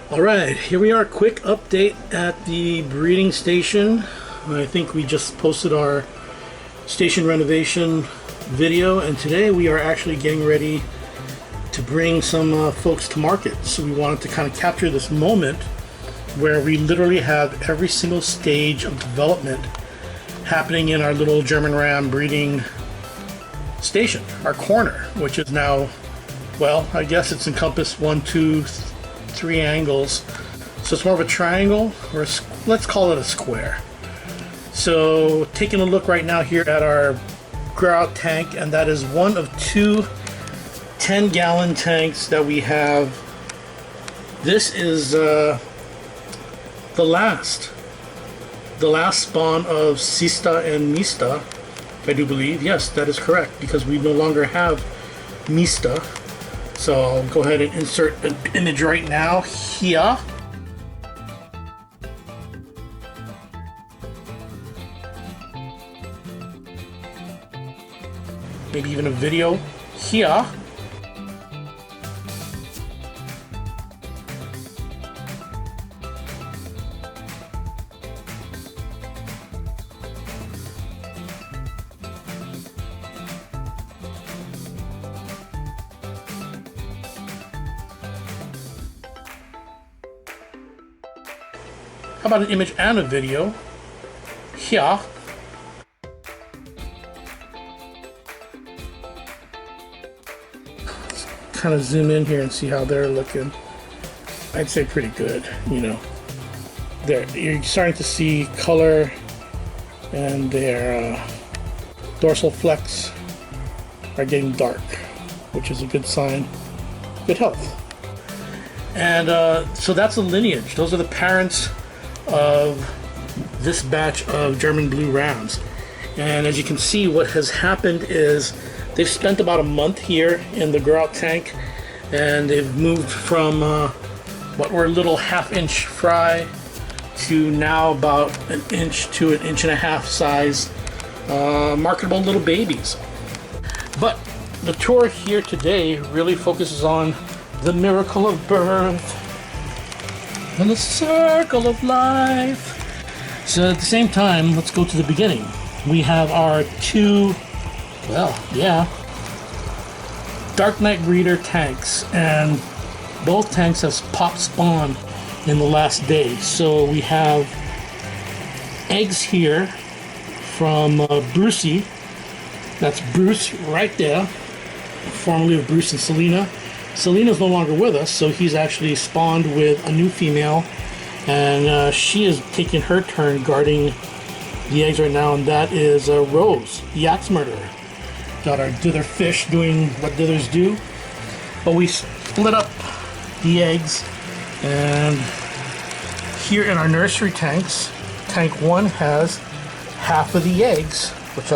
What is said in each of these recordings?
Alright, here we are, quick update at the breeding station. I think we just posted our station renovation video, and today we are actually getting ready to bring some folks to market. So we wanted to kind of capture this moment where we literally have every single stage of development happening in our little German Ram breeding station, our corner, which is now, well, I guess it's encompassed 1, 2, 3 angles, so it's more of a triangle, or let's call it a square. So taking a look right now here at our grout tank, and that is one of 2 10-gallon tanks that we have. This is the last spawn of SEESTAH and MISTA, I do believe. Yes, that is correct, because we no longer have MISTA. So I'll go ahead and insert an image right now here. Maybe even a video here. How about an image and a video here? Let's kind of zoom in here and see how they're looking. I'd say pretty good, you know. You're starting to see color, and their dorsal flecks are getting dark, which is a good sign. Good health. And so that's the lineage. Those are the parents of this batch of German Blue Rams. And as you can see, what has happened is they've spent about a month here in the grout tank, and they've moved from what were little half-inch fry to now about 1 inch to 1.5 inch size marketable little babies. But the tour here today really focuses on the miracle of birth and the circle of life. So at the same time, let's go to the beginning. We have our 2, Dark Knight breeder tanks, and both tanks have popped spawn in the last day. So we have eggs here from Brucey. That's Bruce right there, formerly of Bruce and Selena. Selena's no longer with us, so he's actually spawned with a new female, and she is taking her turn guarding the eggs right now, and that is Rose, the axe murderer. Got our dither fish doing what dithers do, but we split up the eggs, and here in our nursery tanks, tank 1 has half of the eggs, which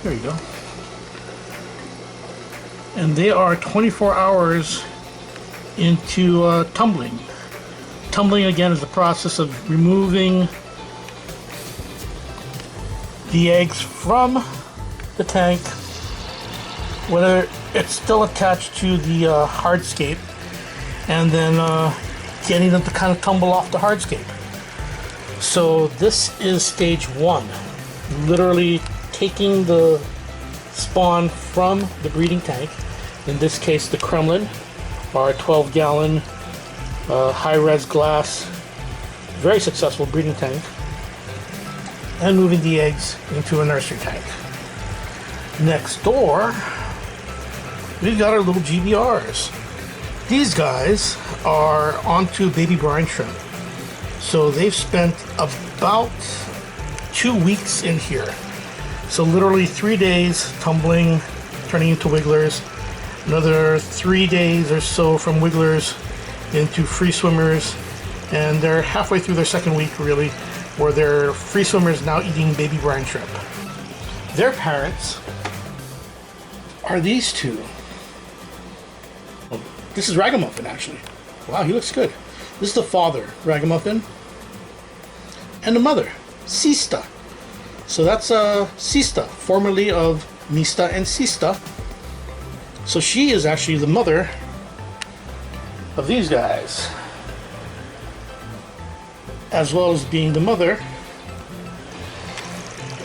there you go. And they are 24 hours into tumbling. Tumbling, again, is the process of removing the eggs from the tank, whether it's still attached to the hardscape, and then getting them to kind of tumble off the hardscape. So this is stage 1, literally taking the spawn from the breeding tank, in this case the Kremlin, our 12-gallon high-res glass, very successful breeding tank, and moving the eggs into a nursery tank. Next door, we've got our little GBRs. These guys are onto baby brine shrimp. So they've spent about 2 weeks in here. So literally 3 days tumbling, turning into wigglers, another 3 days or so from wigglers into free swimmers, and they're halfway through their second week, really, where they're free swimmers now eating baby brine shrimp. Their parents are these 2. Oh, this is Ragamuffin, actually. Wow, he looks good. This is the father, Ragamuffin, and the mother, SEESTAH. So that's SEESTAH, formerly of MISTA and SEESTAH. So she is actually the mother of these guys, as well as being the mother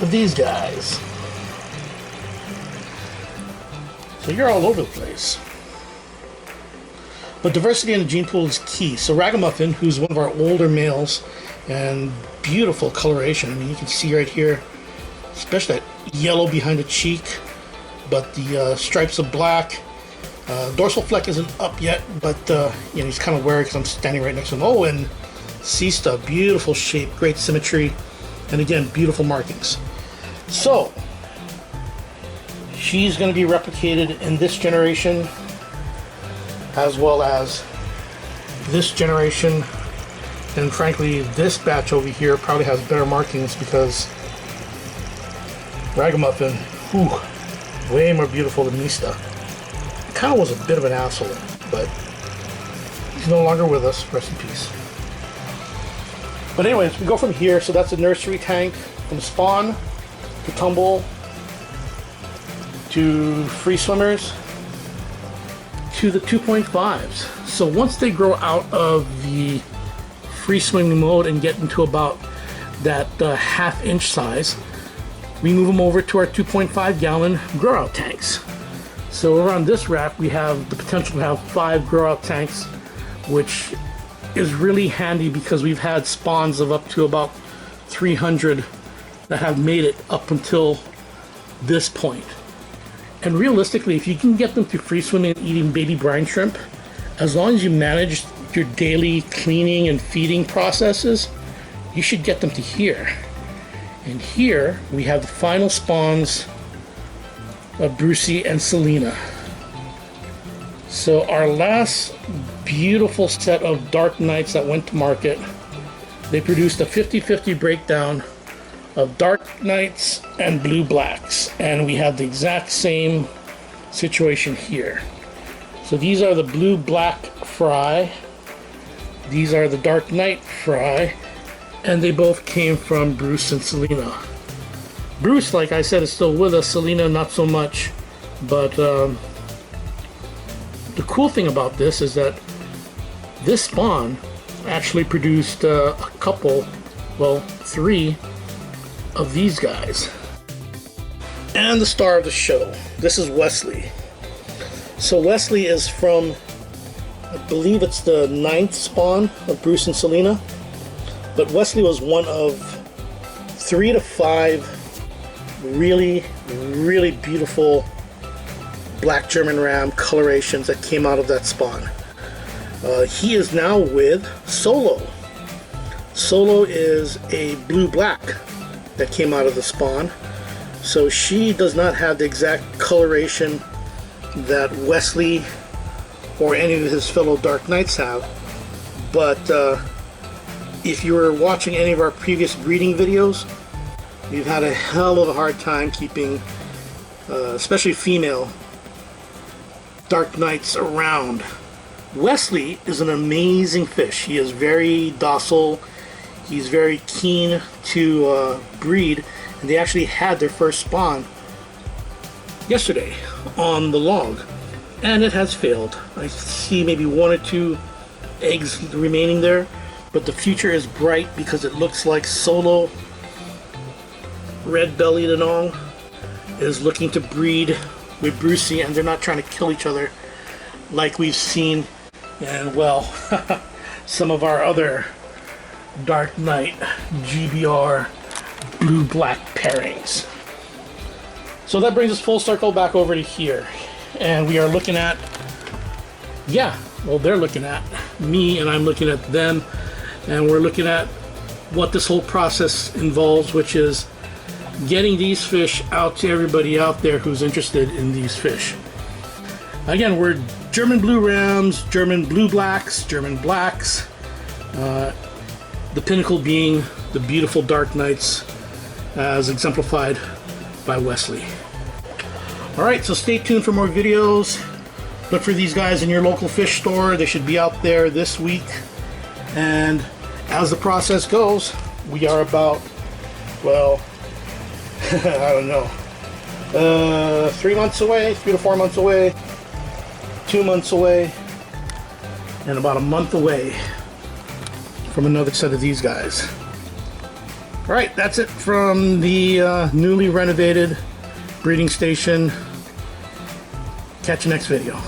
of these guys. So you're all over the place. But diversity in the gene pool is key. So Ragamuffin, who's one of our older males, and beautiful coloration. I mean, you can see right here, especially that yellow behind the cheek, but the stripes of black. Dorsal fleck isn't up yet, but you know, he's kind of wary because I'm standing right next to him. Oh, and SEESTAH, beautiful shape, great symmetry, and again, beautiful markings. So she's going to be replicated in this generation, as well as this generation, and frankly, this batch over here probably has better markings because Ragamuffin, whew, way more beautiful than SEESTAH. Kind of was a bit of an asshole, but he's no longer with us. Rest in peace. But anyways, we go from here. So that's a nursery tank from spawn to tumble to free swimmers to the 2.5s. So once they grow out of the free swimming mode and get into about that half-inch size, we move them over to our 2.5 gallon grow out tanks. So around this rack, we have the potential to have 5 grow out tanks, which is really handy because we've had spawns of up to about 300 that have made it up until this point. And realistically, if you can get them to free swimming and eating baby brine shrimp, as long as you manage your daily cleaning and feeding processes, you should get them to here. And here we have the final spawns of Brucey and Selena. So our last beautiful set of Dark Knights that went to market, they produced a 50-50 breakdown of Dark Knights and Blue Blacks, and we have the exact same situation here. So these are the Blue Black fry, these are the Dark Knight fry, and they both came from Bruce and Selena. Bruce, like I said, is still with us. Selena, not so much. But the cool thing about this is that this spawn actually produced a couple, well, 3 of these guys. And the star of the show. This is Wesley. So Wesley is from, I believe it's the 9th spawn of Bruce and Selena. But Wesley was one of 3 to 5 really, really beautiful black German Ram colorations that came out of that spawn. He is now with Solo. Solo is a blue black that came out of the spawn. So she does not have the exact coloration that Wesley or any of his fellow Dark Knights have. But if you were watching any of our previous breeding videos, we've had a hell of a hard time keeping, especially female, Dark Knights around. Wesley is an amazing fish. He is very docile. He's very keen to breed. And they actually had their first spawn yesterday on the log. And it has failed. I see maybe 1 or 2 eggs remaining there. But the future is bright because it looks like Solo, red-bellied and all, is looking to breed with Brucey, and they're not trying to kill each other like we've seen in, well, some of our other Dark Knight GBR blue-black pairings. So that brings us full circle back over to here, and we are looking at, yeah, well, they're looking at me and I'm looking at them, and we're looking at what this whole process involves, which is getting these fish out to everybody out there who's interested in these fish. Again, we're German Blue Rams, German Blue Blacks, German Blacks, the pinnacle being the beautiful Dark Knights as exemplified by Wesley. Alright, so stay tuned for more videos. Look for these guys in your local fish store. They should be out there this week. And as the process goes, we are about, well, I don't know, 3 months away, 3 to 4 months away, 2 months away, and about a month away from another set of these guys. All right, that's it from the newly renovated breeding station. Catch you next video.